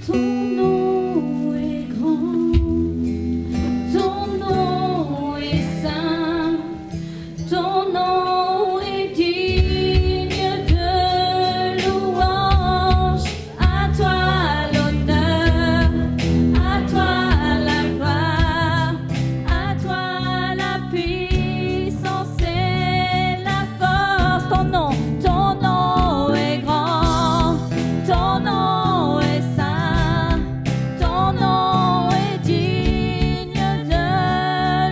Ton nom est grand, ton nom est saint, ton nom est digne de louange. À toi l'honneur, à toi la gloire, à toi la puissance et la force. Ton nom est grand, ton nom est saint, ton nom est digne de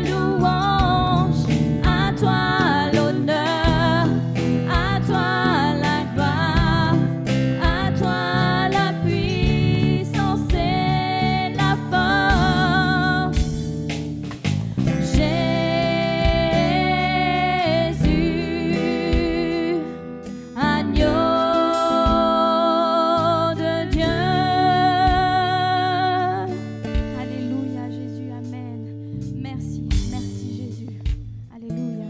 louange. À toi l'honneur, à toi la gloire, à toi la puissance et la force. Jésus, agneau de Dieu. Alléluia, Jésus, amen. Merci, merci Jésus. Alléluia.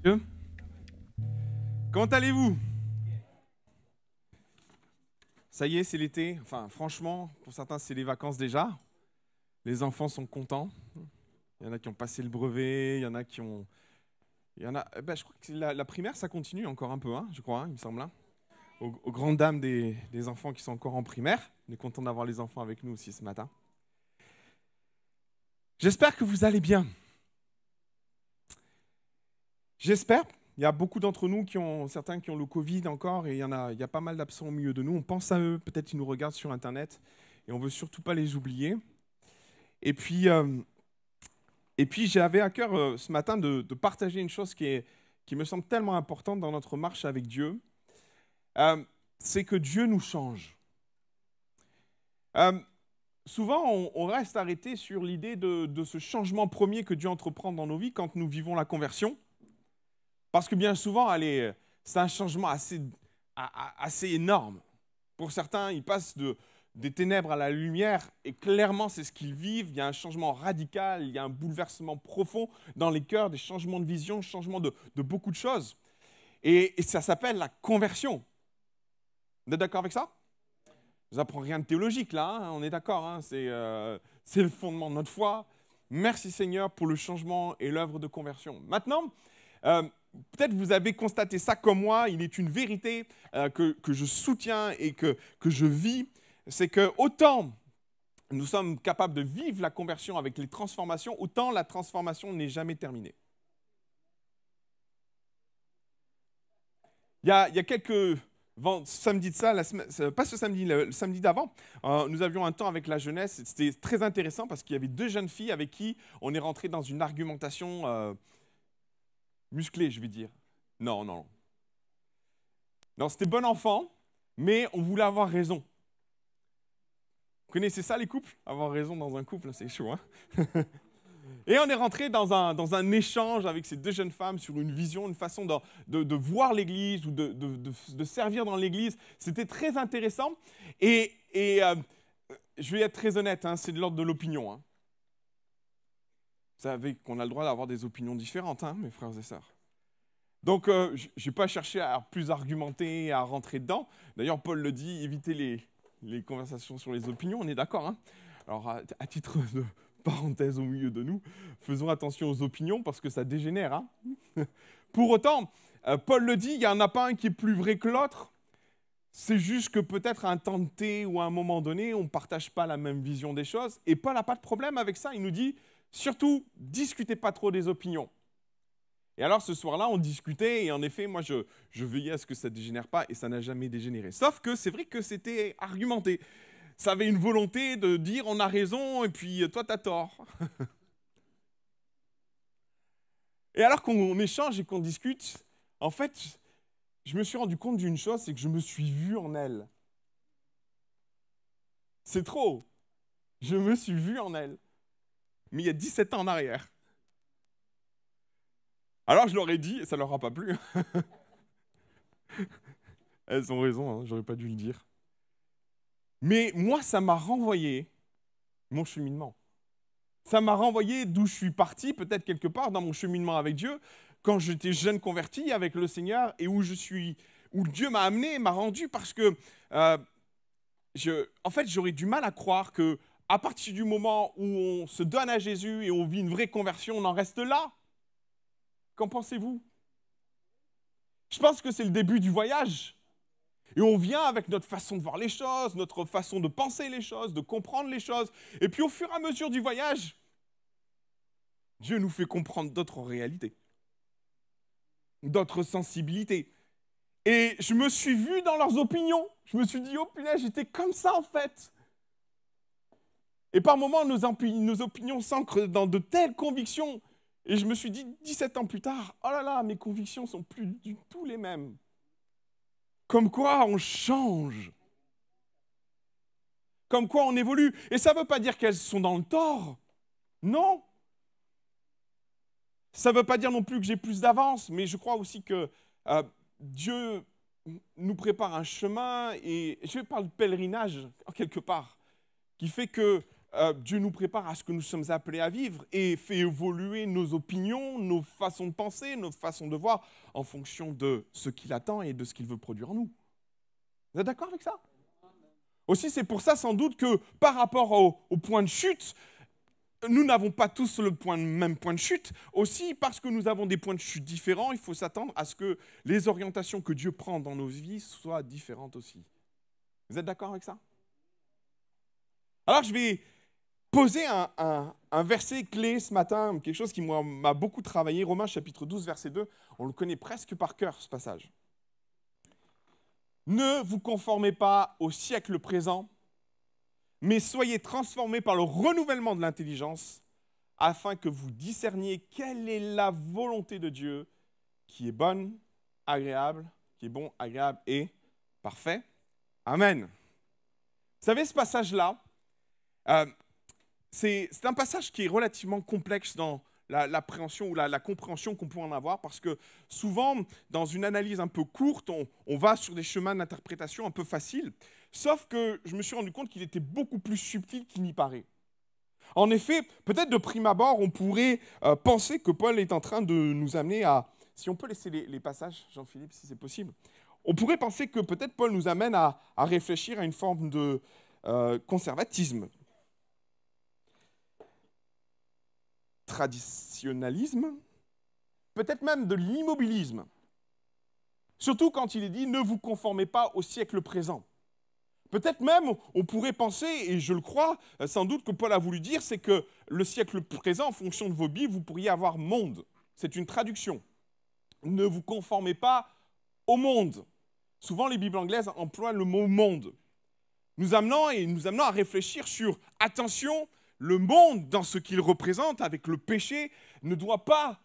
Dieu. Comment allez-vous? Ça y est, c'est l'été. Enfin, franchement, pour certains, c'est les vacances déjà. Les enfants sont contents. Il y en a qui ont passé le brevet, il y en a qui ont... je crois que la primaire, ça continue encore un peu, hein, je crois, il me semble. Hein. Aux grandes dames des enfants qui sont encore en primaire. On est content d'avoir les enfants avec nous aussi ce matin. J'espère que vous allez bien. J'espère. Il y a beaucoup d'entre nous certains qui ont le Covid encore, et il y a pas mal d'absents au milieu de nous. On pense à eux, peut-être ils nous regardent sur Internet, et on ne veut surtout pas les oublier. Et puis j'avais à cœur ce matin de partager une chose qui me semble tellement importante dans notre marche avec Dieu. C'est que Dieu nous change. Souvent, on reste arrêté sur l'idée de ce changement premier que Dieu entreprend dans nos vies quand nous vivons la conversion. Parce que bien souvent, c'est un changement assez énorme. Pour certains, ils passent des ténèbres à la lumière, et clairement, c'est ce qu'ils vivent. Il y a un changement radical, il y a un bouleversement profond dans les cœurs, des changements de vision, changements de beaucoup de choses. Et ça s'appelle la conversion. Vous êtes d'accord avec ça? Je ne vous apprends rien de théologique, là, hein, on est d'accord, hein, c'est le fondement de notre foi. Merci Seigneur pour le changement et l'œuvre de conversion. Maintenant, peut-être vous avez constaté ça comme moi, il est une vérité que je soutiens et que je vis, c'est que autant nous sommes capables de vivre la conversion avec les transformations, autant la transformation n'est jamais terminée. Il y a quelques samedis de ça, pas ce samedi, le samedi d'avant, nous avions un temps avec la jeunesse, c'était très intéressant parce qu'il y avait 2 jeunes filles avec qui on est rentré dans une argumentation musclé, je vais dire. Non, c'était bon enfant, mais on voulait avoir raison. Vous connaissez ça, les couples? Avoir raison dans un couple, c'est chaud, hein. Et on est rentré dans un échange avec ces 2 jeunes femmes sur une vision, une façon de voir l'Église ou de servir dans l'Église. C'était très intéressant. Et je vais être très honnête, hein, c'est de l'ordre de l'opinion. Hein. Vous savez qu'on a le droit d'avoir des opinions différentes, hein, mes frères et sœurs. Donc, je n'ai pas cherché à plus argumenter, à rentrer dedans. D'ailleurs, Paul le dit, évitez les conversations sur les opinions, on est d'accord. Hein. Alors, à titre de parenthèse au milieu de nous, faisons attention aux opinions parce que ça dégénère. Hein. Pour autant, Paul le dit, il n'y en a pas un qui est plus vrai que l'autre. C'est juste que peut-être à un temps T ou à un moment donné, on ne partage pas la même vision des choses. Et Paul n'a pas de problème avec ça. Il nous dit, surtout, discutez pas trop des opinions. Et alors, ce soir-là, on discutait, et en effet, moi, je veillais à ce que ça ne dégénère pas, et ça n'a jamais dégénéré. Sauf que c'est vrai que c'était argumenté. Ça avait une volonté de dire, on a raison, et puis toi, t'as tort. Et alors qu'on échange et qu'on discute, en fait, je me suis rendu compte d'une chose, c'est que je me suis vu en elle. C'est trop. Je me suis vu en elle. Mais il y a 17 ans en arrière. Alors je leur ai dit, et ça leur a pas plu. Elles ont raison, hein, j'aurais pas dû le dire. Mais moi, ça m'a renvoyé mon cheminement. Ça m'a renvoyé d'où je suis parti, peut-être quelque part dans mon cheminement avec Dieu, quand j'étais jeune converti avec le Seigneur et où Dieu m'a amené, m'a rendu, parce que en fait, j'aurais du mal à croire que à partir du moment où on se donne à Jésus et on vit une vraie conversion, on en reste là. Qu'en pensez-vous? Je pense que c'est le début du voyage. Et on vient avec notre façon de voir les choses, notre façon de penser les choses, de comprendre les choses. Et puis au fur et à mesure du voyage, Dieu nous fait comprendre d'autres réalités, d'autres sensibilités. Et je me suis vu dans leurs opinions. Je me suis dit, oh punaise, j'étais comme ça en fait. Et par moments, nos opinions s'ancrent dans de telles convictions. Et je me suis dit, 17 ans plus tard, oh là là, mes convictions ne sont plus du tout les mêmes. Comme quoi on change. Comme quoi on évolue. Et ça ne veut pas dire qu'elles sont dans le tort. Non. Ça ne veut pas dire non plus que j'ai plus d'avance, mais je crois aussi que Dieu nous prépare un chemin, et je vais parler de pèlerinage, en quelque part, qui fait que Dieu nous prépare à ce que nous sommes appelés à vivre et fait évoluer nos opinions, nos façons de penser, nos façons de voir en fonction de ce qu'il attend et de ce qu'il veut produire en nous. Vous êtes d'accord avec ça? Aussi, c'est pour ça sans doute que par rapport au point de chute, nous n'avons pas tous le même point de chute. Aussi, parce que nous avons des points de chute différents, il faut s'attendre à ce que les orientations que Dieu prend dans nos vies soient différentes aussi. Vous êtes d'accord avec ça? Alors, je vais poser un verset clé ce matin, quelque chose qui m'a beaucoup travaillé. Romains chapitre 12, verset 2. On le connaît presque par cœur, ce passage. Ne vous conformez pas au siècle présent, mais soyez transformés par le renouvellement de l'intelligence, afin que vous discerniez quelle est la volonté de Dieu, qui est bonne, agréable, qui est bon, agréable et parfait. Amen. Vous savez, ce passage-là, c'est un passage qui est relativement complexe dans l'appréhension ou la compréhension qu'on peut en avoir, parce que souvent, dans une analyse un peu courte, on va sur des chemins d'interprétation un peu faciles, sauf que je me suis rendu compte qu'il était beaucoup plus subtil qu'il n'y paraît. En effet, peut-être de prime abord, on pourrait penser que Paul est en train de nous amener à... Si on peut laisser les passages, Jean-Philippe, si c'est possible. On pourrait penser que peut-être Paul nous amène à réfléchir à une forme de conservatisme. Traditionnalisme, peut-être même de l'immobilisme. Surtout quand il est dit « ne vous conformez pas au siècle présent ». Peut-être même, on pourrait penser, et je le crois, sans doute que Paul a voulu dire, c'est que le siècle présent, en fonction de vos Bibles, vous pourriez avoir « monde ». C'est une traduction. Ne vous conformez pas au monde. Souvent, les Bibles anglaises emploient le mot « monde ». Nous amenant à réfléchir sur « attention ». Le monde, dans ce qu'il représente, avec le péché, ne doit pas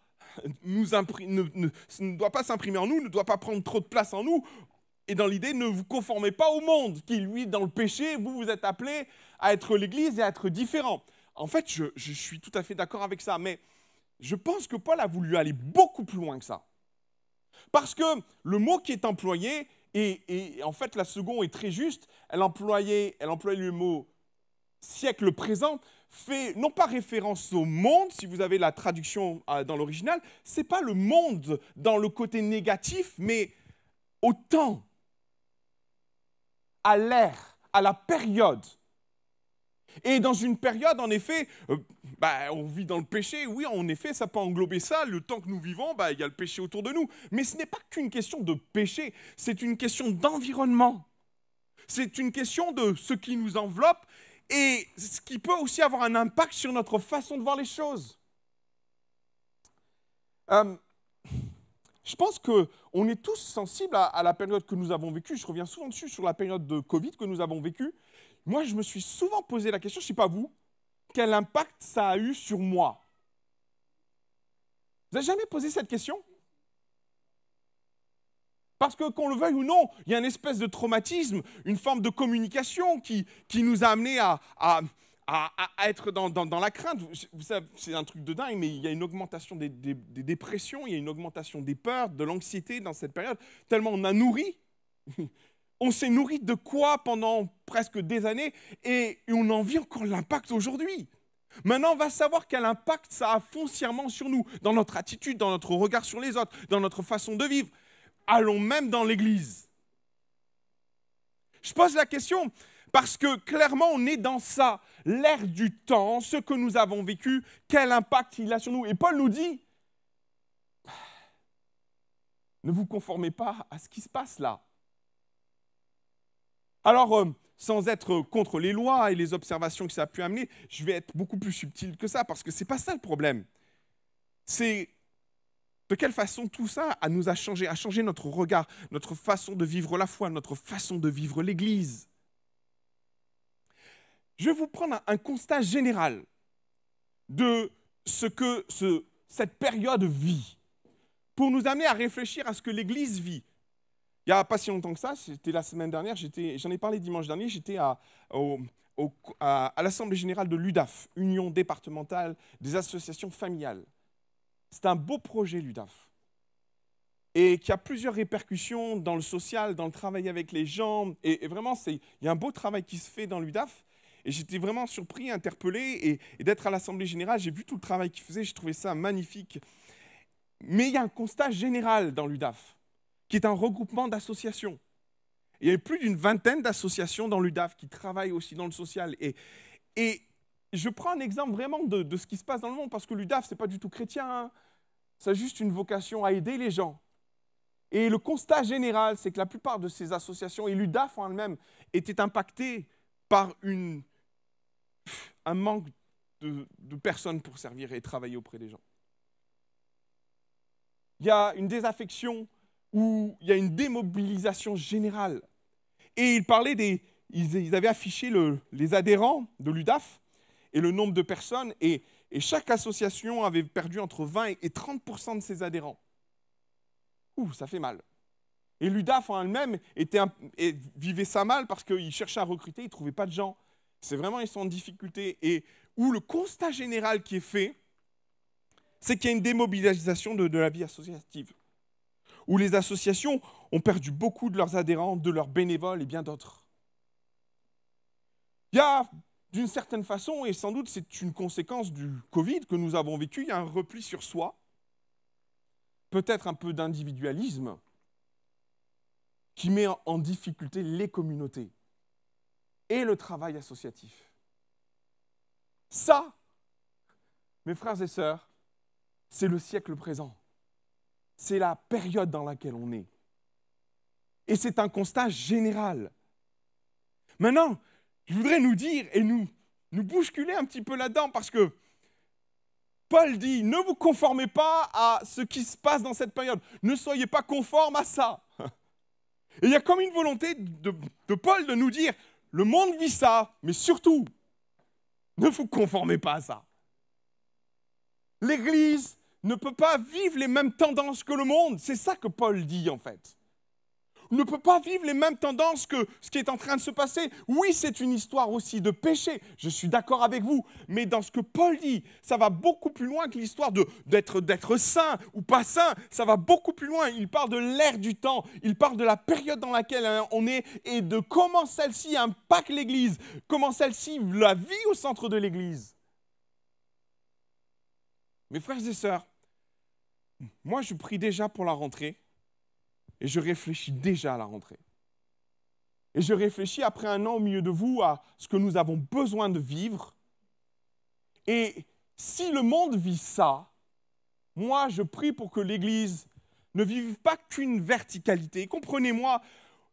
s'imprimer en nous, ne doit pas prendre trop de place en nous. Et dans l'idée, ne vous conformez pas au monde, qui, lui, dans le péché, vous êtes appelés à être l'Église et à être différents. En fait, je suis tout à fait d'accord avec ça, mais je pense que Paul a voulu aller beaucoup plus loin que ça. Parce que le mot qui est employé, et en fait, la seconde est très juste, elle employait le mot « siècle présent », fait non pas référence au monde, si vous avez la traduction dans l'original, ce n'est pas le monde dans le côté négatif, mais au temps, à l'ère, à la période. Et dans une période, en effet, on vit dans le péché, oui, en effet, ça peut englober ça, le temps que nous vivons, il y a le péché autour de nous. Mais ce n'est pas qu'une question de péché, c'est une question d'environnement. C'est une question de ce qui nous enveloppe, et ce qui peut aussi avoir un impact sur notre façon de voir les choses. Je pense qu'on est tous sensibles à la période que nous avons vécue. Je reviens souvent dessus, sur la période de Covid que nous avons vécue. Moi, je me suis souvent posé la question, je ne sais pas vous, quel impact ça a eu sur moi? Vous n'avez jamais posé cette question? Parce que, qu'on le veuille ou non, il y a une espèce de traumatisme, une forme de communication qui nous a amenés à être dans la crainte. Vous savez, c'est un truc de dingue, mais il y a une augmentation des dépressions, il y a une augmentation des peurs, de l'anxiété dans cette période, tellement on a nourri. On s'est nourri de quoi pendant presque des années, et on en vit encore l'impact aujourd'hui. Maintenant, on va savoir quel impact ça a foncièrement sur nous, dans notre attitude, dans notre regard sur les autres, dans notre façon de vivre. Allons même dans l'Église. Je pose la question parce que clairement, on est dans ça. L'ère du temps, ce que nous avons vécu, quel impact il a sur nous. Et Paul nous dit, ne vous conformez pas à ce qui se passe là. Alors, sans être contre les lois et les observations que ça a pu amener, je vais être beaucoup plus subtil que ça, parce que ce n'est pas ça le problème. C'est de quelle façon tout ça nous a changé notre regard, notre façon de vivre la foi, notre façon de vivre l'Église. Je vais vous prendre un constat général de ce que cette période vit, pour nous amener à réfléchir à ce que l'Église vit. Il n'y a pas si longtemps que ça, c'était la semaine dernière, j'en ai parlé dimanche dernier, j'étais à l'Assemblée générale de l'UDAF, Union départementale des associations familiales. C'est un beau projet, l'UDAF, et qui a plusieurs répercussions dans le social, dans le travail avec les gens, et vraiment, il y a un beau travail qui se fait dans l'UDAF, et j'étais vraiment surpris, interpellé, et d'être à l'Assemblée générale, j'ai vu tout le travail qu'ils faisaient, j'ai trouvé ça magnifique. Mais il y a un constat général dans l'UDAF, qui est un regroupement d'associations. Il y a plus d'une vingtaine d'associations dans l'UDAF qui travaillent aussi dans le social. Et je prends un exemple vraiment de ce qui se passe dans le monde, parce que l'UDAF, ce n'est pas du tout chrétien, hein. Ça a juste une vocation à aider les gens. Et le constat général, c'est que la plupart de ces associations, et l'UDAF en elle-même, étaient impactées par un manque de personnes pour servir et travailler auprès des gens. Il y a une désaffection, où il y a une démobilisation générale. Et ils avaient affiché les adhérents de l'UDAF et le nombre de personnes, et chaque association avait perdu entre 20 et 30% de ses adhérents. Ça fait mal. Et l'UDAF en elle-même vivait ça mal parce qu'ils cherchaient à recruter, ils ne trouvaient pas de gens. C'est vraiment, ils sont en difficulté. Et où le constat général qui est fait, c'est qu'il y a une démobilisation de la vie associative, où les associations ont perdu beaucoup de leurs adhérents, de leurs bénévoles et bien d'autres. Il y a, d'une certaine façon, et sans doute c'est une conséquence du Covid que nous avons vécu, il y a un repli sur soi, peut-être un peu d'individualisme, qui met en difficulté les communautés et le travail associatif. Ça, mes frères et sœurs, c'est le siècle présent. C'est la période dans laquelle on est. Et c'est un constat général. Maintenant, je voudrais nous dire et nous bousculer un petit peu là-dedans, parce que Paul dit, ne vous conformez pas à ce qui se passe dans cette période. Ne soyez pas conformes à ça. Et il y a comme une volonté de Paul de nous dire, le monde vit ça, mais surtout, ne vous conformez pas à ça. L'Église ne peut pas vivre les mêmes tendances que le monde. C'est ça que Paul dit, en fait. Ne peut pas vivre les mêmes tendances que ce qui est en train de se passer. Oui, c'est une histoire aussi de péché, je suis d'accord avec vous, mais dans ce que Paul dit, ça va beaucoup plus loin que l'histoire d'être saint ou pas saint, ça va beaucoup plus loin. Il parle de l'ère du temps, il parle de la période dans laquelle on est et de comment celle-ci impacte l'Église, comment celle-ci la vit au centre de l'Église. Mes frères et sœurs, moi je prie déjà pour la rentrée. Et je réfléchis déjà à la rentrée. Et je réfléchis après un an au milieu de vous à ce que nous avons besoin de vivre. Et si le monde vit ça, moi je prie pour que l'Église ne vive pas qu'une verticalité. Comprenez-moi,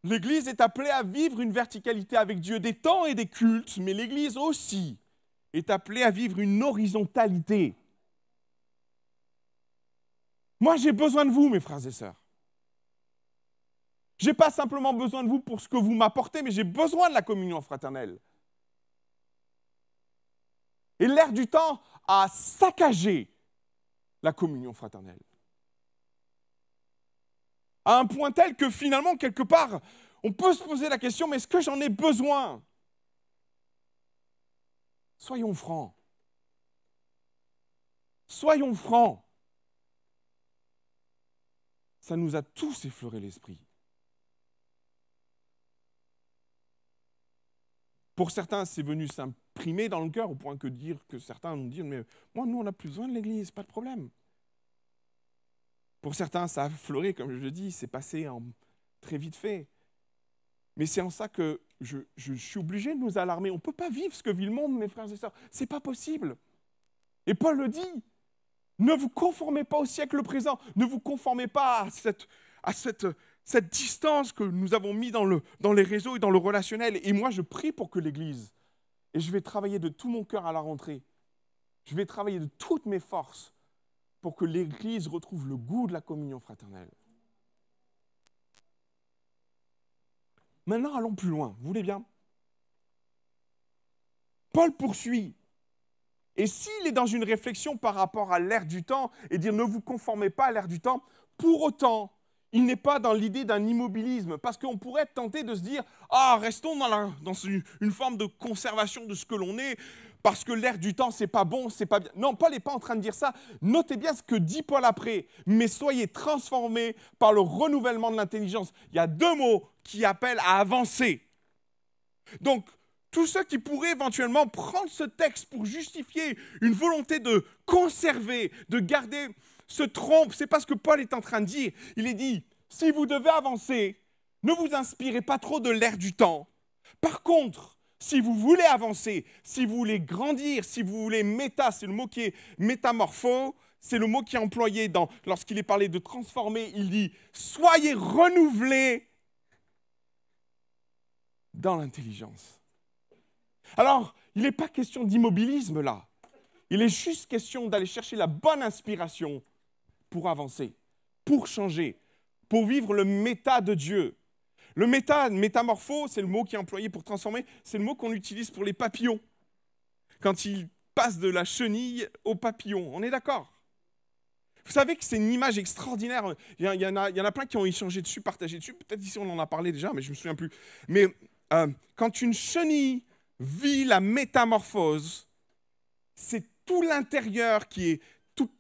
l'Église est appelée à vivre une verticalité avec Dieu, des temps et des cultes, mais l'Église aussi est appelée à vivre une horizontalité. Moi j'ai besoin de vous, mes frères et sœurs. Je n'ai pas simplement besoin de vous pour ce que vous m'apportez, mais j'ai besoin de la communion fraternelle. Et l'ère du temps a saccagé la communion fraternelle. À un point tel que finalement, quelque part, on peut se poser la question, mais est-ce que j'en ai besoin? Soyons francs. Soyons francs. Ça nous a tous effleuré l'esprit. Pour certains, c'est venu s'imprimer dans le cœur, au point que certains nous disent, mais moi, nous, on n'a plus besoin de l'Église, pas de problème. Pour certains, ça a fleuré, comme je le dis, c'est passé très vite fait. Mais c'est en ça que je suis obligé de nous alarmer. On ne peut pas vivre ce que vit le monde, mes frères et sœurs. Ce n'est pas possible. Et Paul le dit, ne vous conformez pas au siècle présent, ne vous conformez pas à cette distance que nous avons mis dans les réseaux et dans le relationnel. Et moi, je prie pour que l'Église, et je vais travailler de tout mon cœur à la rentrée, je vais travailler de toutes mes forces pour que l'Église retrouve le goût de la communion fraternelle. Maintenant, allons plus loin. Vous voulez bien? Paul poursuit. Et s'il est dans une réflexion par rapport à l'ère du temps et dire ne vous conformez pas à l'ère du temps, pour autant, il n'est pas dans l'idée d'un immobilisme. Parce qu'on pourrait être tenté de se dire restons dans une forme de conservation de ce que l'on est, parce que l'ère du temps, c'est pas bon, c'est pas bien. Non, Paul n'est pas en train de dire ça. Notez bien ce que dit Paul après. Mais soyez transformés par le renouvellement de l'intelligence. Il y a deux mots qui appellent à avancer. Donc, tous ceux qui pourraient éventuellement prendre ce texte pour justifier une volonté de conserver, de garder, se trompent. C'est pas ce que Paul est en train de dire. Il est dit, si vous devez avancer, ne vous inspirez pas trop de l'ère du temps. Par contre, si vous voulez avancer, si vous voulez grandir, si vous voulez c'est le mot qui est métamorpho, c'est le mot qui est employé lorsqu'il est parlé de transformer, il dit « soyez renouvelés dans l'intelligence ». Alors, il n'est pas question d'immobilisme là. Il est juste question d'aller chercher la bonne inspiration pour avancer, pour changer, pour vivre le méta de Dieu. Le métamorpho, c'est le mot qui est employé pour transformer, c'est le mot qu'on utilise pour les papillons. Quand ils passent de la chenille au papillon, on est d'accord? Vous savez que c'est une image extraordinaire. Il y en a plein qui ont échangé dessus, partagé dessus. Peut-être ici on en a parlé déjà, mais je ne me souviens plus. Mais quand une chenille vit la métamorphose, c'est tout l'intérieur qui est,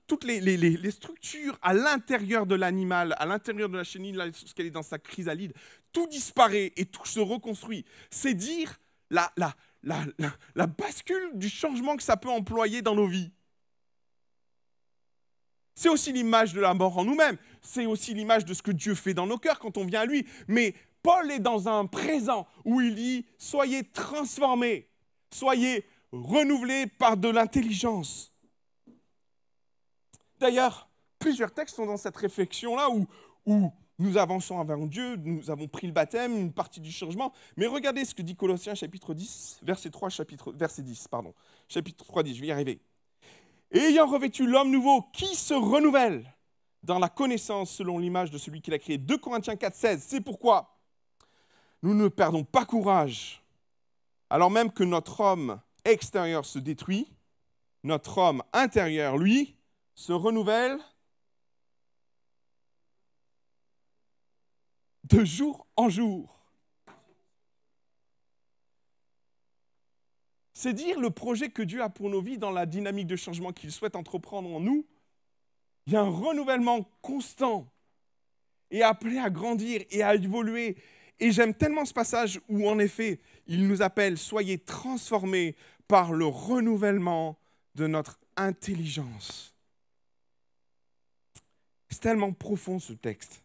toutes les structures à l'intérieur de l'animal, à l'intérieur de la chenille, lorsqu'elle est dans sa chrysalide, tout disparaît et tout se reconstruit. C'est dire la bascule du changement que ça peut employer dans nos vies. C'est aussi l'image de la mort en nous-mêmes. C'est aussi l'image de ce que Dieu fait dans nos cœurs quand on vient à lui. Mais Paul est dans un présent où il dit « Soyez transformés, soyez renouvelés par de l'intelligence ». D'ailleurs, plusieurs textes sont dans cette réflexion-là où nous avançons avant Dieu, nous avons pris le baptême, une partie du changement. Mais regardez ce que dit Colossiens chapitre 10, verset 10, chapitre 3, 10, je vais y arriver. « Et ayant revêtu l'homme nouveau qui se renouvelle dans la connaissance selon l'image de celui qui l'a créé. » 2 Corinthiens 4, 16, c'est pourquoi nous ne perdons pas courage. Alors même que notre homme extérieur se détruit, notre homme intérieur, lui, se renouvelle de jour en jour. C'est dire le projet que Dieu a pour nos vies dans la dynamique de changement qu'il souhaite entreprendre en nous. Il y a un renouvellement constant et appelé à grandir et à évoluer. Et j'aime tellement ce passage où, en effet, il nous appelle « Soyez transformés par le renouvellement de notre intelligence ». C'est tellement profond ce texte.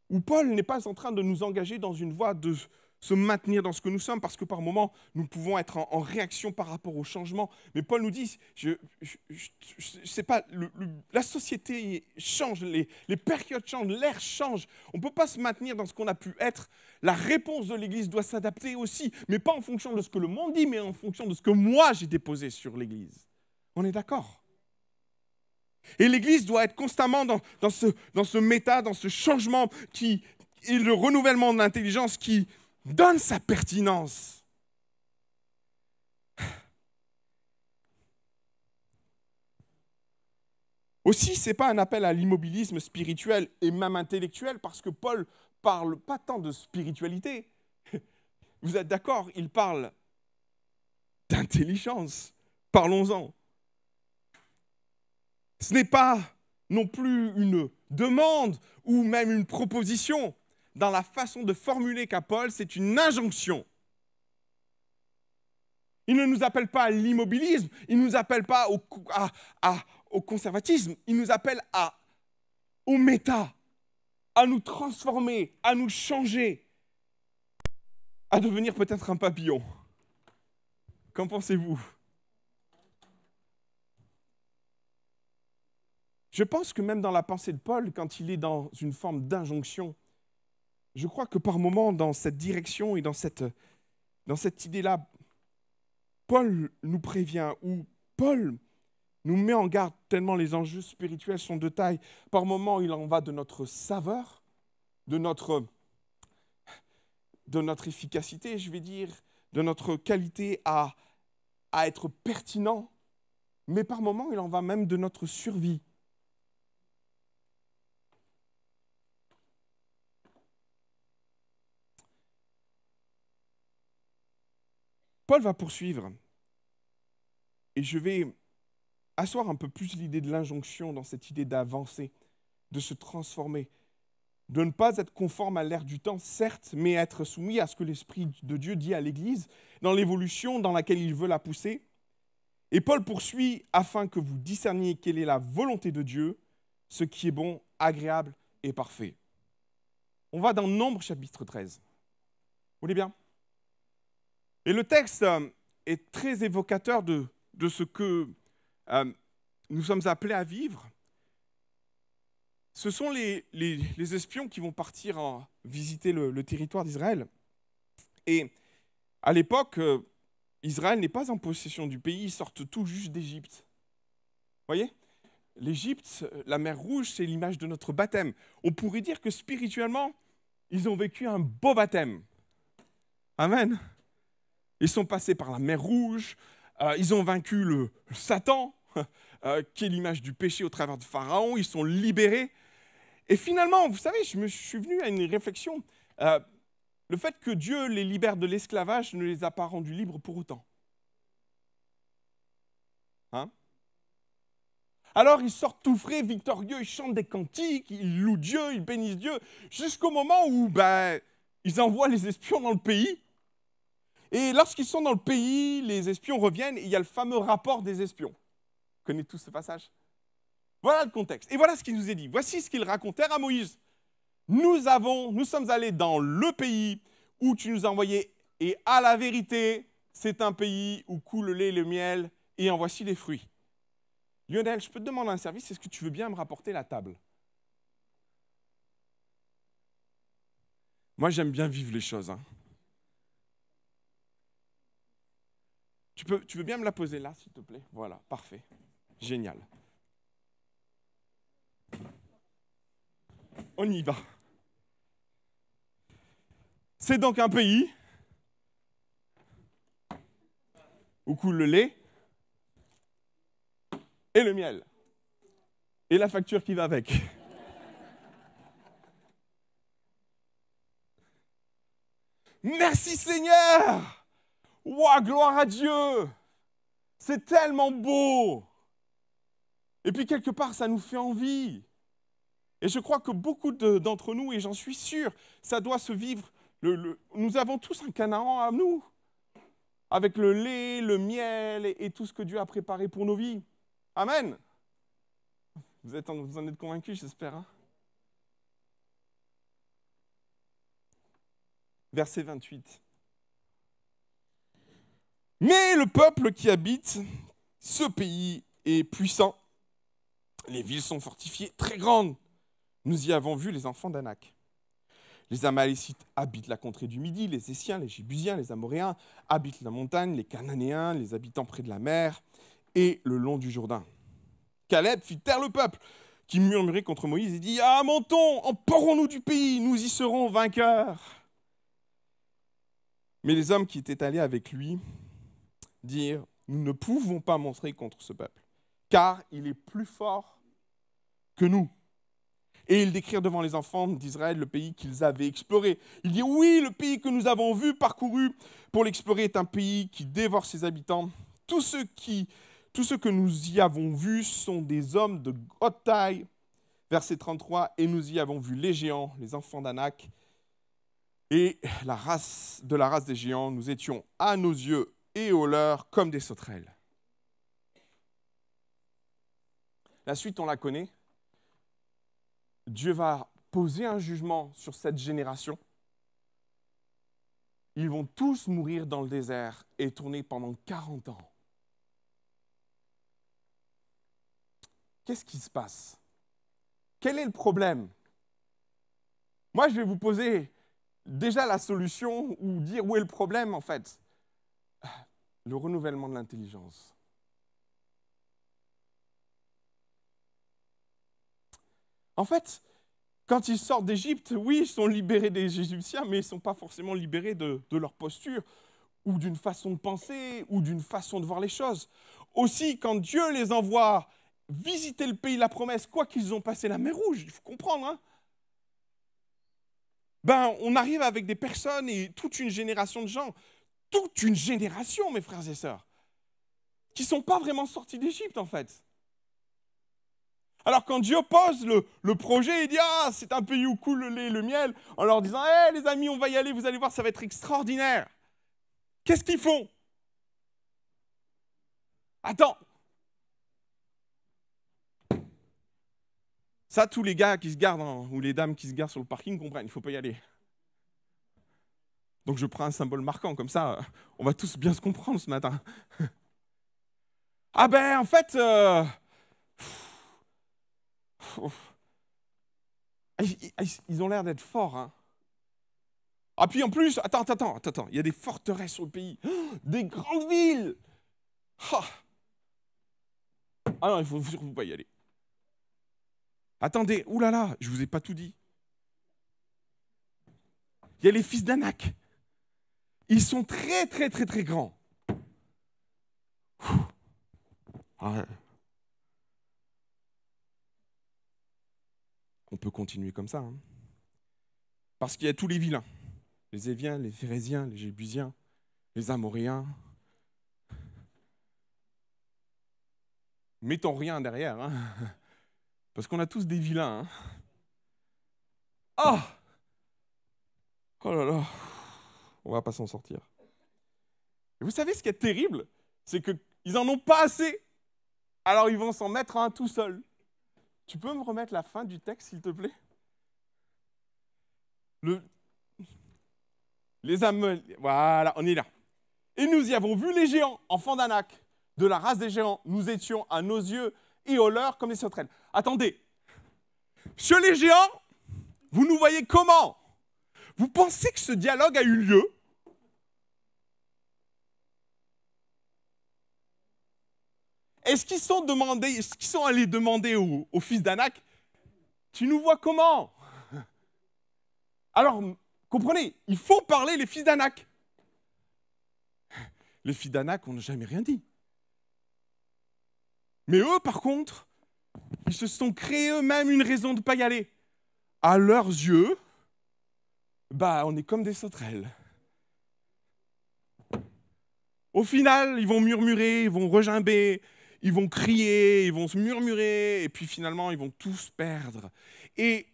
Où Paul n'est pas en train de nous engager dans une voie de se maintenir dans ce que nous sommes, parce que par moments, nous pouvons être en réaction par rapport au changement. Mais Paul nous dit, je sais pas, la société change, les périodes changent, l'ère change. On ne peut pas se maintenir dans ce qu'on a pu être. La réponse de l'Église doit s'adapter aussi, mais pas en fonction de ce que le monde dit, mais en fonction de ce que moi j'ai déposé sur l'Église. On est d'accord ? Et l'Église doit être constamment dans ce méta, dans ce changement qui est le renouvellement de l'intelligence qui donne sa pertinence. Aussi, ce n'est pas un appel à l'immobilisme spirituel et même intellectuel, parce que Paul parle pas tant de spiritualité. Vous êtes d'accord? Il parle d'intelligence. Parlons-en. Ce n'est pas non plus une demande ou même une proposition. Dans la façon de formuler qu'a Paul, c'est une injonction. Il ne nous appelle pas à l'immobilisme, il ne nous appelle pas au conservatisme, il nous appelle au méta, à nous transformer, à nous changer, à devenir peut-être un papillon. Qu'en pensez-vous? Je pense que même dans la pensée de Paul, quand il est dans une forme d'injonction, je crois que par moments, dans cette direction et dans cette idée-là, Paul nous prévient, ou Paul nous met en garde tellement les enjeux spirituels sont de taille. Par moments, il en va de notre saveur, de notre efficacité, je vais dire, de notre qualité à être pertinent, mais par moments, il en va même de notre survie. Paul va poursuivre, et je vais asseoir un peu plus l'idée de l'injonction dans cette idée d'avancer, de se transformer, de ne pas être conforme à l'ère du temps, certes, mais être soumis à ce que l'Esprit de Dieu dit à l'Église, dans l'évolution dans laquelle il veut la pousser. Et Paul poursuit afin que vous discerniez quelle est la volonté de Dieu, ce qui est bon, agréable et parfait. On va dans Nombre chapitre 13. Vous voulez bien? Et le texte est très évocateur de ce que nous sommes appelés à vivre. Ce sont les espions qui vont partir visiter le territoire d'Israël. Et à l'époque, Israël n'est pas en possession du pays, ils sortent tout juste d'Égypte. Vous voyez? L'Égypte, la mer Rouge, c'est l'image de notre baptême. On pourrait dire que spirituellement, ils ont vécu un beau baptême. Amen. Ils sont passés par la mer Rouge, ils ont vaincu le Satan, qui est l'image du péché au travers de Pharaon, ils sont libérés. Et finalement, vous savez, je suis venu à une réflexion. Le fait que Dieu les libère de l'esclavage ne les a pas rendus libres pour autant. Hein? Alors ils sortent tout frais, victorieux, ils chantent des cantiques, ils louent Dieu, ils bénissent Dieu, jusqu'au moment où ils envoient les espions dans le pays. Et lorsqu'ils sont dans le pays, les espions reviennent et il y a le fameux rapport des espions. Vous connaissez tous ce passage? Voilà le contexte. Et voilà ce qu'il nous est dit. Voici ce qu'ils racontèrent à Moïse. Nous sommes allés dans le pays où tu nous as envoyés et à la vérité, c'est un pays où coule le lait et le miel et en voici les fruits. Lionel, je peux te demander un service, est-ce que tu veux bien me rapporter la table? Moi, j'aime bien vivre les choses. Hein. Tu veux bien me la poser là, s'il te plaît? Voilà, parfait. Génial. On y va. C'est donc un pays où coule le lait et le miel. Et la facture qui va avec. Merci Seigneur! Ouah, gloire à Dieu! C'est tellement beau! Et puis quelque part, ça nous fait envie. Et je crois que beaucoup d'entre nous, et j'en suis sûr, ça doit se vivre. Nous avons tous un Canaan à nous, avec le lait, le miel et tout ce que Dieu a préparé pour nos vies. Amen! Vous en êtes convaincus, j'espère. Hein? Verset 28. Mais le peuple qui habite ce pays est puissant. Les villes sont fortifiées, très grandes. Nous y avons vu les enfants d'Anak. Les Amalécites habitent la contrée du Midi, les Essiens, les Jébusiens, les Amoréens habitent la montagne, les Cananéens, les habitants près de la mer et le long du Jourdain. Caleb fit taire le peuple qui murmurait contre Moïse et dit « Ah, montons, emporons-nous du pays, nous y serons vainqueurs. » Mais les hommes qui étaient allés avec lui dirent « Nous ne pouvons pas monter contre ce peuple, car il est plus fort que nous. » Et ils décrirent devant les enfants d'Israël le pays qu'ils avaient exploré. Ils dirent « Oui, le pays que nous avons vu, parcouru pour l'explorer est un pays qui dévore ses habitants. Tous ceux que nous y avons vus sont des hommes de haute taille. » Verset 33, « Et nous y avons vu les géants, les enfants d'Anak. Et de la race des géants, nous étions à nos yeux et aux leurs comme des sauterelles. La suite, on la connaît. Dieu va poser un jugement sur cette génération. Ils vont tous mourir dans le désert et tourner pendant 40 ans. Qu'est-ce qui se passe? Quel est le problème? Moi, je vais vous poser déjà la solution ou dire où est le problème, en fait. Le renouvellement de l'intelligence. En fait, quand ils sortent d'Égypte, oui, ils sont libérés des Égyptiens, mais ils ne sont pas forcément libérés de leur posture, ou d'une façon de penser, ou d'une façon de voir les choses. Aussi, quand Dieu les envoie visiter le pays de la promesse, quoi qu'ils ont passé la mer Rouge, il faut comprendre, hein, on arrive avec des personnes et toute une génération de gens, toute une génération, mes frères et sœurs, qui ne sont pas vraiment sortis d'Égypte, en fait. Alors quand Dieu pose le projet, il dit « Ah, c'est un pays où coule le lait et le miel », en leur disant « Hé, les amis, on va y aller, vous allez voir, ça va être extraordinaire. » Qu'est-ce qu'ils font? Attends. Ça, tous les gars qui se garent, ou les dames qui se garent sur le parking comprennent, il ne faut pas y aller. Donc je prends un symbole marquant, comme ça, on va tous bien se comprendre ce matin. Ah ben, en fait... Ils ont l'air d'être forts, hein. Ah puis en plus, attends, il y a des forteresses sur le pays, des grandes villes. Ah non, il faut pas y aller. Attendez, oulala, je vous ai pas tout dit. Il y a les fils d'Anak. Ils sont très grands. Ah. On peut continuer comme ça, hein. Parce qu'il y a tous les vilains. Les Éviens, les Phérésiens, les Jébusiens, les Amoréens. Mettons rien derrière, hein, parce qu'on a tous des vilains. Hein. Oh là là, on va pas s'en sortir. Et vous savez ce qui est terrible? C'est qu'ils n'en ont pas assez. Alors ils vont s'en mettre un tout seul. Tu peux me remettre la fin du texte, s'il te plaît? Voilà, on est là. Et nous y avons vu les géants, enfants d'Anak, de la race des géants. Nous étions à nos yeux et aux leurs comme des sauterelles. Attendez. Sur les géants, vous nous voyez comment? Vous pensez que ce dialogue a eu lieu? Est-ce qu'ils sont allés demander au fils d'Anak, tu nous vois comment? Alors, comprenez, il faut parler les fils d'Anak. Les fils d'Anak, on n'a jamais rien dit. Mais eux, par contre, ils se sont créés eux-mêmes une raison de ne pas y aller. À leurs yeux, on est comme des sauterelles. Au final, ils vont murmurer, ils vont regimber, ils vont crier, ils vont se murmurer, et puis finalement, ils vont tous perdre. Et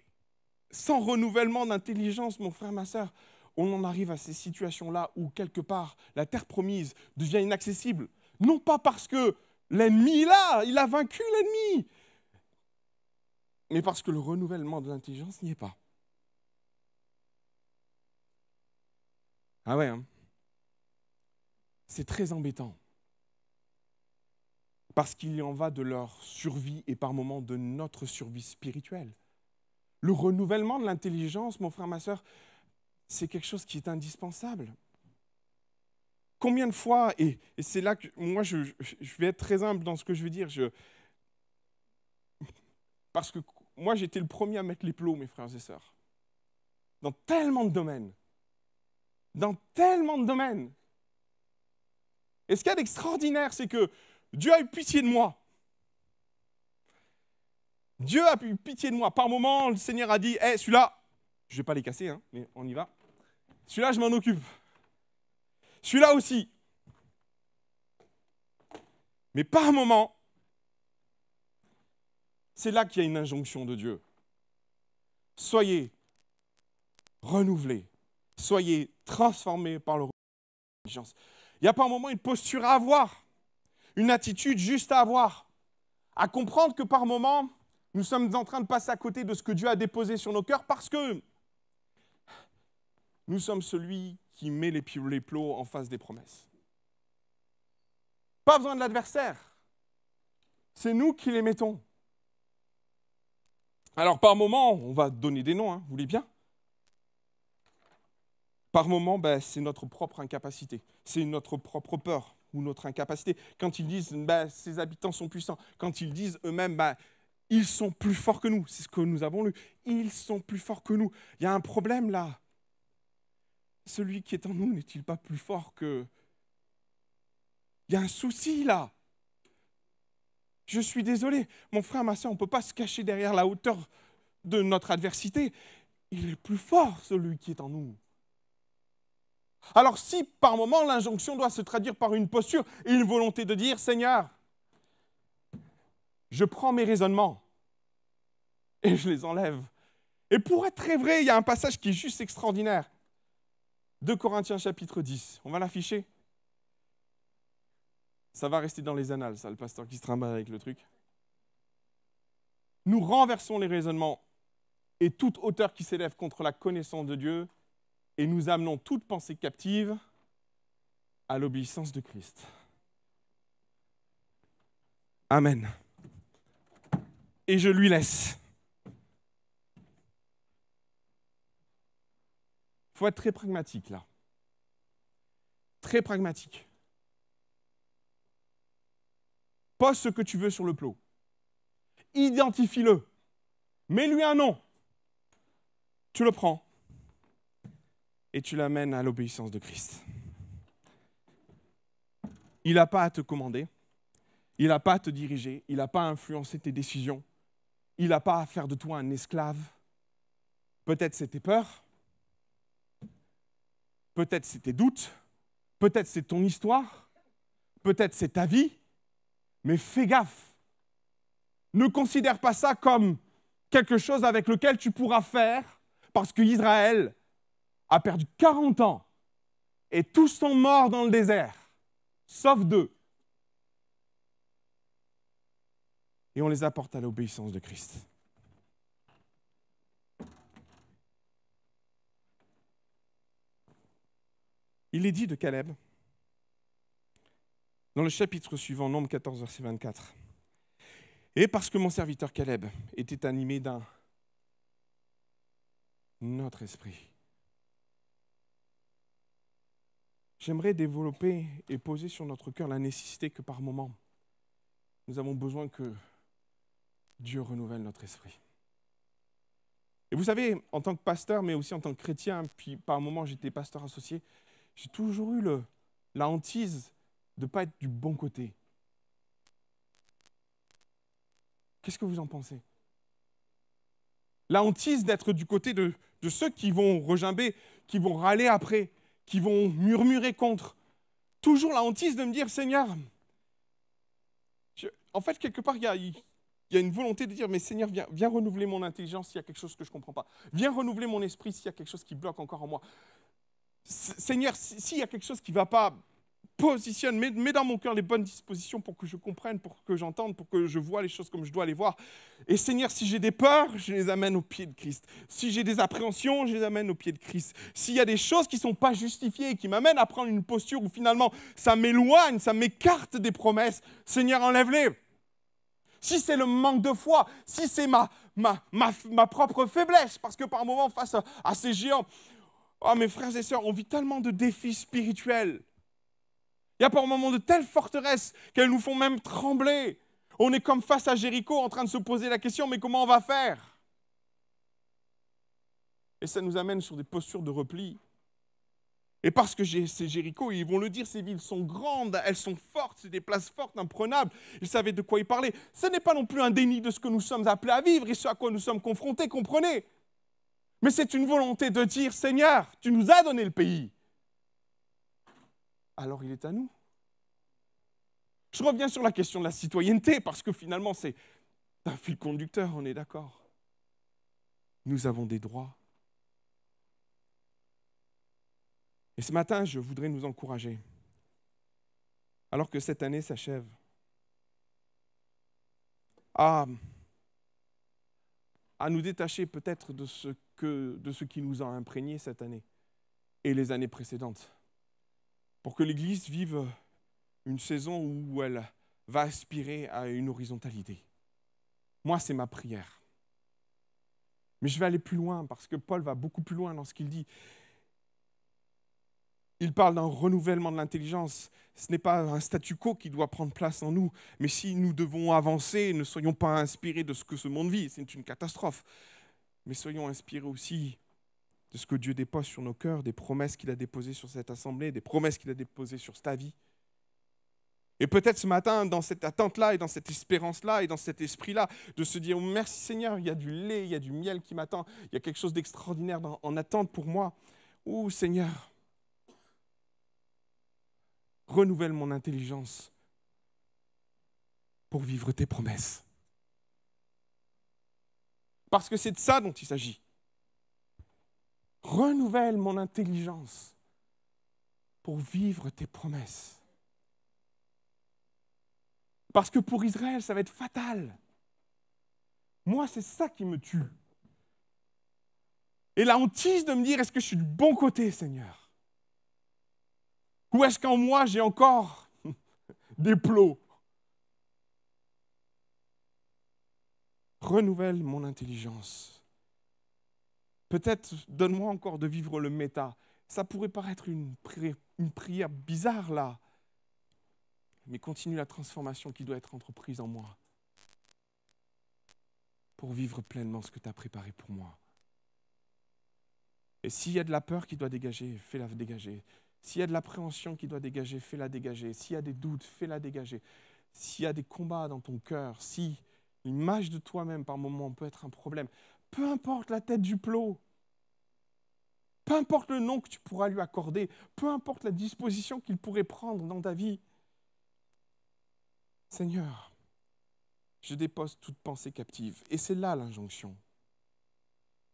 sans renouvellement d'intelligence, mon frère, ma sœur, on en arrive à ces situations-là où, quelque part, la terre promise devient inaccessible. Non pas parce que l'ennemi est là, il a vaincu l'ennemi, mais parce que le renouvellement de l'intelligence n'y est pas. Ah ouais, hein. C'est très embêtant. Parce qu'il y en va de leur survie et par moments de notre survie spirituelle. Le renouvellement de l'intelligence, mon frère, ma sœur, c'est quelque chose qui est indispensable. Combien de fois, et c'est là que moi je vais être très humble dans ce que je veux dire, parce que moi j'étais le premier à mettre les plots, mes frères et sœurs, dans tellement de domaines. Dans tellement de domaines. Et ce qu'il y a d'extraordinaire, c'est que Dieu a eu pitié de moi. Dieu a eu pitié de moi. Par moment, le Seigneur a dit, celui-là, je ne vais pas les casser, hein, mais on y va. Celui-là, je m'en occupe. Celui-là aussi. Mais par moment, c'est là qu'il y a une injonction de Dieu. Soyez renouvelés. Soyez transformés par le renouvellement de l'intelligence. Il n'y a pas un moment une posture à avoir, une attitude juste à avoir, à comprendre que par moment, nous sommes en train de passer à côté de ce que Dieu a déposé sur nos cœurs parce que nous sommes celui qui met les plots en face des promesses. Pas besoin de l'adversaire. C'est nous qui les mettons. Alors par moment, on va donner des noms, hein, vous voulez bien? Par moment, c'est notre propre incapacité, c'est notre propre peur ou notre incapacité. Quand ils disent ces habitants sont puissants, quand ils disent eux-mêmes ils sont plus forts que nous, c'est ce que nous avons lu, ils sont plus forts que nous. Il y a un problème là. Celui qui est en nous n'est-il pas plus fort que... Il y a un souci là. Je suis désolé, mon frère, ma soeur, on ne peut pas se cacher derrière la hauteur de notre adversité. Il est plus fort, celui qui est en nous. Alors si par moment l'injonction doit se traduire par une posture et une volonté de dire « Seigneur, je prends mes raisonnements et je les enlève. » Et pour être très vrai, il y a un passage qui est juste extraordinaire. 2 Corinthiens chapitre 10, on va l'afficher. Ça va rester dans les annales, ça, le pasteur qui se trimballe avec le truc. Nous renversons les raisonnements et toute hauteur qui s'élève contre la connaissance de Dieu et nous amenons toute pensée captive à l'obéissance de Christ. Amen. Et je lui laisse. Il faut être très pragmatique là. Très pragmatique. Pose ce que tu veux sur le plot. Identifie-le. Mets-lui un nom. Tu le prends. Et tu l'amènes à l'obéissance de Christ. Il n'a pas à te commander. Il n'a pas à te diriger. Il n'a pas à influencer tes décisions. Il n'a pas à faire de toi un esclave. Peut-être c'est tes peurs. Peut-être c'est tes doutes. Peut-être c'est ton histoire. Peut-être c'est ta vie. Mais fais gaffe. Ne considère pas ça comme quelque chose avec lequel tu pourras faire, parce qu'Israël a perdu 40 ans et tous sont morts dans le désert, sauf 2. Et on les apporte à l'obéissance de Christ. Il est dit de Caleb, dans le chapitre suivant, Nombre 14, verset 24. Et parce que mon serviteur Caleb était animé d'un autre esprit. J'aimerais développer et poser sur notre cœur la nécessité que par moment, nous avons besoin que Dieu renouvelle notre esprit. Et vous savez, en tant que pasteur, mais aussi en tant que chrétien, puis par moment j'étais pasteur associé, j'ai toujours eu la hantise de ne pas être du bon côté. Qu'est-ce que vous en pensez? La hantise d'être du côté de ceux qui vont regimber, qui vont râler après, qui vont murmurer contre. Toujours la hantise de me dire, Seigneur, en fait, quelque part, il y a une volonté de dire, mais Seigneur, viens renouveler mon intelligence s'il y a quelque chose que je ne comprends pas. Viens renouveler mon esprit s'il y a quelque chose qui bloque encore en moi. Seigneur, s'il y a quelque chose qui ne va pas, positionne, mets dans mon cœur les bonnes dispositions pour que je comprenne, pour que j'entende, pour que je vois les choses comme je dois les voir. Et Seigneur, si j'ai des peurs, je les amène au pied de Christ. Si j'ai des appréhensions, je les amène au pied de Christ. S'il y a des choses qui ne sont pas justifiées et qui m'amènent à prendre une posture où finalement ça m'éloigne, ça m'écarte des promesses, Seigneur, enlève-les. Si c'est le manque de foi, si c'est ma propre faiblesse, parce que par moments, face à ces géants, oh mes frères et sœurs, on vit tellement de défis spirituels. Il y a par moments de telles forteresses qu'elles nous font même trembler. On est comme face à Jéricho en train de se poser la question, mais comment on va faire? Et ça nous amène sur des postures de repli. Et parce que c'est Jéricho, ils vont le dire, ces villes sont grandes, elles sont fortes, c'est des places fortes, imprenables. Ils savaient de quoi ils parlaient. Ce n'est pas non plus un déni de ce que nous sommes appelés à vivre et ce à quoi nous sommes confrontés, comprenez? Mais c'est une volonté de dire, Seigneur, tu nous as donné le pays. Alors il est à nous. Je reviens sur la question de la citoyenneté, parce que finalement c'est un fil conducteur, on est d'accord. Nous avons des droits. Et ce matin, je voudrais nous encourager alors que cette année s'achève. À nous détacher peut-être de ce qui nous a imprégné cette année et les années précédentes, pour que l'Église vive une saison où elle va aspirer à une horizontalité. Moi, c'est ma prière. Mais je vais aller plus loin, parce que Paul va beaucoup plus loin dans ce qu'il dit. Il parle d'un renouvellement de l'intelligence. Ce n'est pas un statu quo qui doit prendre place en nous, mais si nous devons avancer, ne soyons pas inspirés de ce que ce monde vit, c'est une catastrophe. Mais soyons inspirés aussi de ce que Dieu dépose sur nos cœurs, des promesses qu'il a déposées sur cette assemblée, des promesses qu'il a déposées sur ta vie. Et peut-être ce matin, dans cette attente-là, et dans cette espérance-là, et dans cet esprit-là, de se dire, merci Seigneur, il y a du lait, il y a du miel qui m'attend, il y a quelque chose d'extraordinaire en attente pour moi. Oh Seigneur, renouvelle mon intelligence pour vivre tes promesses. Parce que c'est de ça dont il s'agit. Renouvelle mon intelligence pour vivre tes promesses. Parce que pour Israël, ça va être fatal. Moi, c'est ça qui me tue. Et la hantise de me dire, est-ce que je suis du bon côté, Seigneur? Ou est-ce qu'en moi, j'ai encore des plots? Renouvelle mon intelligence. Peut-être, donne-moi encore de vivre le méta. Ça pourrait paraître une prière bizarre, là. Mais continue la transformation qui doit être entreprise en moi pour vivre pleinement ce que tu as préparé pour moi. Et s'il y a de la peur qui doit dégager, fais-la dégager. S'il y a de l'appréhension qui doit dégager, fais-la dégager. S'il y a des doutes, fais-la dégager. S'il y a des combats dans ton cœur, si l'image de toi-même par moment peut être un problème, peu importe la tête du plot, peu importe le nom que tu pourras lui accorder, peu importe la disposition qu'il pourrait prendre dans ta vie, Seigneur, je dépose toute pensée captive. Et c'est là l'injonction.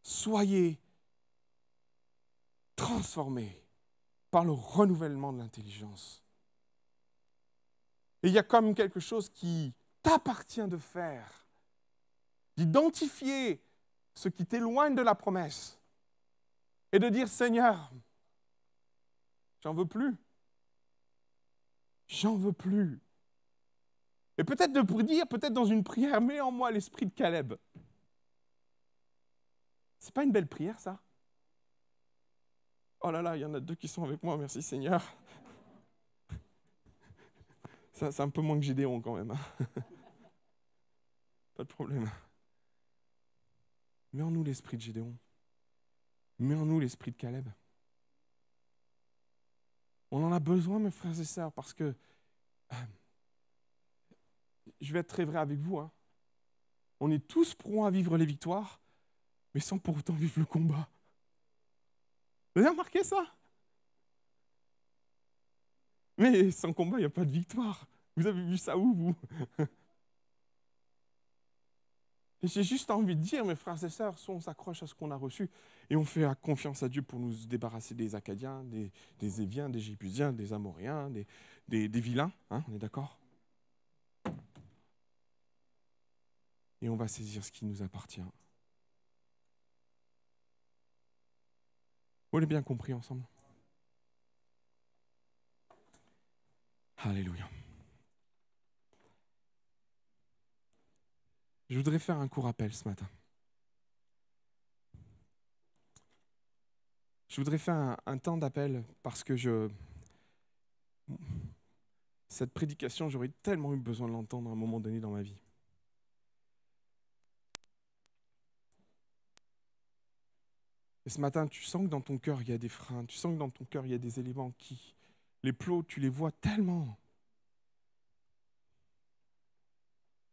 Soyez transformés par le renouvellement de l'intelligence. Et il y a comme quelque chose qui t'appartient de faire, d'identifier ce qui t'éloigne de la promesse et de dire, Seigneur, j'en veux plus. J'en veux plus. Et peut-être de dire, peut-être dans une prière, mets en moi l'esprit de Caleb. C'est pas une belle prière, ça? Oh là là, il y en a 2 qui sont avec moi, merci Seigneur. Ça, c'est un peu moins que Gédéon quand même. Pas de problème. Mets en nous l'esprit de Gédéon. Mets en nous l'esprit de Caleb. On en a besoin, mes frères et sœurs, parce que je vais être très vrai avec vous. On est tous prompts à vivre les victoires, mais sans pour autant vivre le combat. Vous avez remarqué ça? Mais sans combat, il n'y a pas de victoire. Vous avez vu ça où, vous? Et j'ai juste envie de dire, mes frères et sœurs, soit on s'accroche à ce qu'on a reçu et on fait confiance à Dieu pour nous débarrasser des Acadiens, des Éviens, des Jébusiens, des Amoréens, des vilains, on est d'accord? Et on va saisir ce qui nous appartient. Vous l'avez bien compris ensemble? Alléluia. Je voudrais faire un court appel ce matin. Je voudrais faire un temps d'appel parce que cette prédication, j'aurais tellement eu besoin de l'entendre à un moment donné dans ma vie. Et ce matin, tu sens que dans ton cœur, il y a des freins, tu sens que dans ton cœur, il y a des éléments qui, les plots, tu les vois tellement.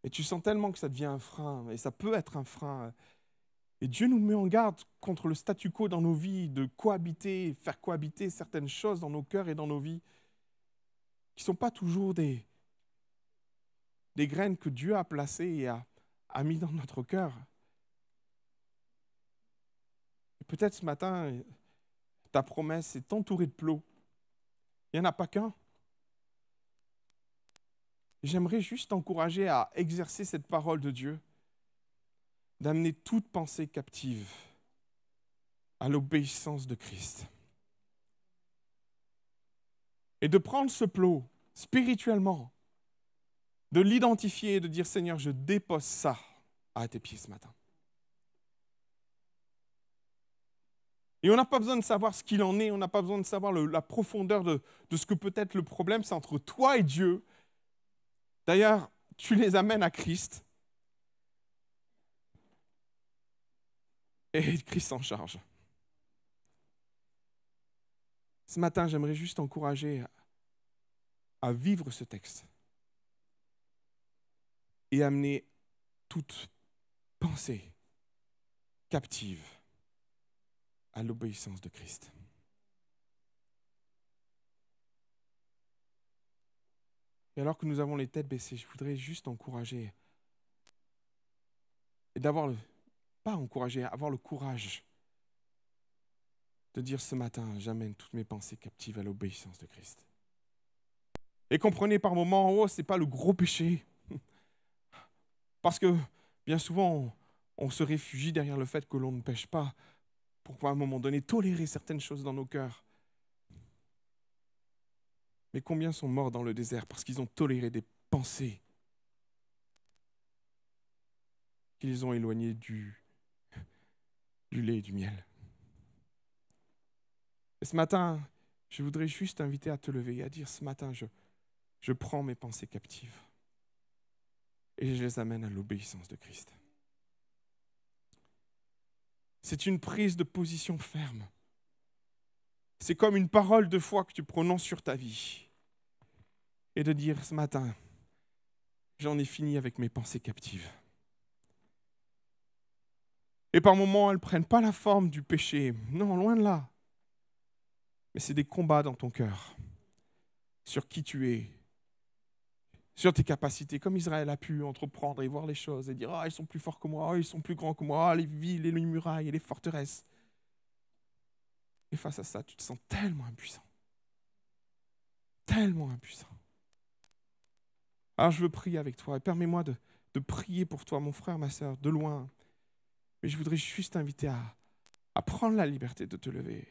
Et tu sens tellement que ça devient un frein, et ça peut être un frein. Et Dieu nous met en garde contre le statu quo dans nos vies, de cohabiter, faire cohabiter certaines choses dans nos cœurs et dans nos vies, qui ne sont pas toujours des graines que Dieu a placées et a mis dans notre cœur. Et peut-être ce matin, ta promesse est entourée de plots. Il n'y en a pas qu'un. j'aimerais juste t'encourager à exercer cette parole de Dieu, d'amener toute pensée captive à l'obéissance de Christ. Et de prendre ce plot spirituellement, de l'identifier et de dire, Seigneur, je dépose ça à tes pieds ce matin. Et on n'a pas besoin de savoir ce qu'il en est, on n'a pas besoin de savoir la profondeur de ce que peut être le problème, c'est entre toi et Dieu. D'ailleurs, tu les amènes à Christ et Christ s'en charge. Ce matin, j'aimerais juste t'encourager à vivre ce texte et amener toute pensée captive à l'obéissance de Christ. Et alors que nous avons les têtes baissées, je voudrais juste encourager et avoir le courage de dire ce matin, j'amène toutes mes pensées captives à l'obéissance de Christ. Et comprenez par moments, ce n'est pas le gros péché. Parce que bien souvent, on se réfugie derrière le fait que l'on ne pêche pas pour à un moment donné tolérer certaines choses dans nos cœurs. Mais combien sont morts dans le désert parce qu'ils ont toléré des pensées qui les ont éloignés du lait et du miel. Et ce matin, je voudrais juste t'inviter à te lever et à dire, ce matin, je prends mes pensées captives et je les amène à l'obéissance de Christ. C'est une prise de position ferme. C'est comme une parole de foi que tu prononces sur ta vie. Et de dire, ce matin, j'en ai fini avec mes pensées captives. Et par moments, elles ne prennent pas la forme du péché. Non, loin de là. Mais c'est des combats dans ton cœur. Sur qui tu es. Sur tes capacités. Comme Israël a pu entreprendre et voir les choses et dire, ils sont plus forts que moi, ils sont plus grands que moi, les villes et les murailles et les forteresses. Et face à ça, tu te sens tellement impuissant. Tellement impuissant. Alors je veux prier avec toi et permets-moi de prier pour toi, mon frère, ma sœur, de loin. Mais je voudrais juste t'inviter à prendre la liberté de te lever.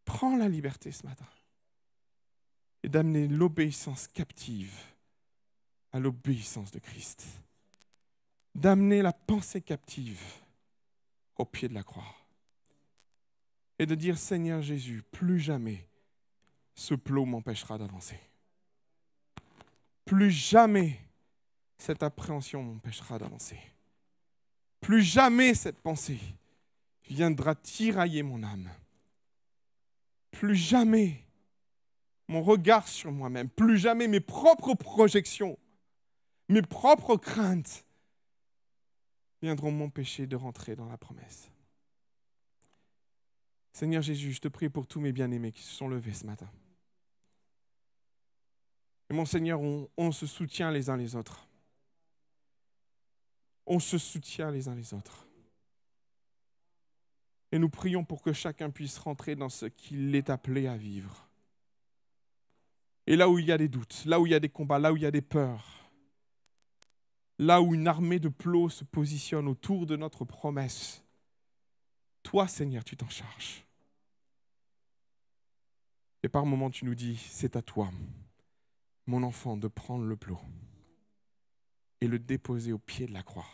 Prends la liberté ce matin et d'amener l'obéissance captive à l'obéissance de Christ. D'amener la pensée captive au pied de la croix. Et de dire, Seigneur Jésus, plus jamais ce plot m'empêchera d'avancer. Plus jamais cette appréhension m'empêchera d'avancer. Plus jamais cette pensée viendra tirailler mon âme. Plus jamais mon regard sur moi-même, plus jamais mes propres projections, mes propres craintes viendront m'empêcher de rentrer dans la promesse. Seigneur Jésus, je te prie pour tous mes bien-aimés qui se sont levés ce matin. Et mon Seigneur, on se soutient les uns les autres. On se soutient les uns les autres. Et nous prions pour que chacun puisse rentrer dans ce qu'il est appelé à vivre. Et là où il y a des doutes, là où il y a des combats, là où il y a des peurs, là où une armée de plots se positionne autour de notre promesse, toi, Seigneur, tu t'en charges. Et par moments, tu nous dis, c'est à toi, mon enfant, de prendre le plot et le déposer au pied de la croix.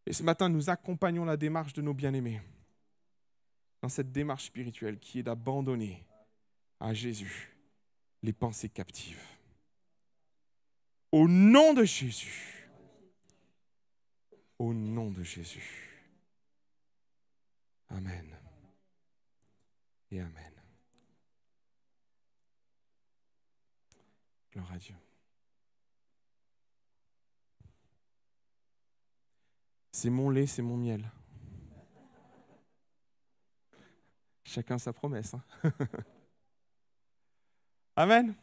Et ce matin, nous accompagnons la démarche de nos bien-aimés dans cette démarche spirituelle qui est d'abandonner à Jésus les pensées captives. Au nom de Jésus. Au nom de Jésus. Amen. Et amen. Gloire à Dieu. C'est mon lait, c'est mon miel. Chacun sa promesse. Hein. Amen.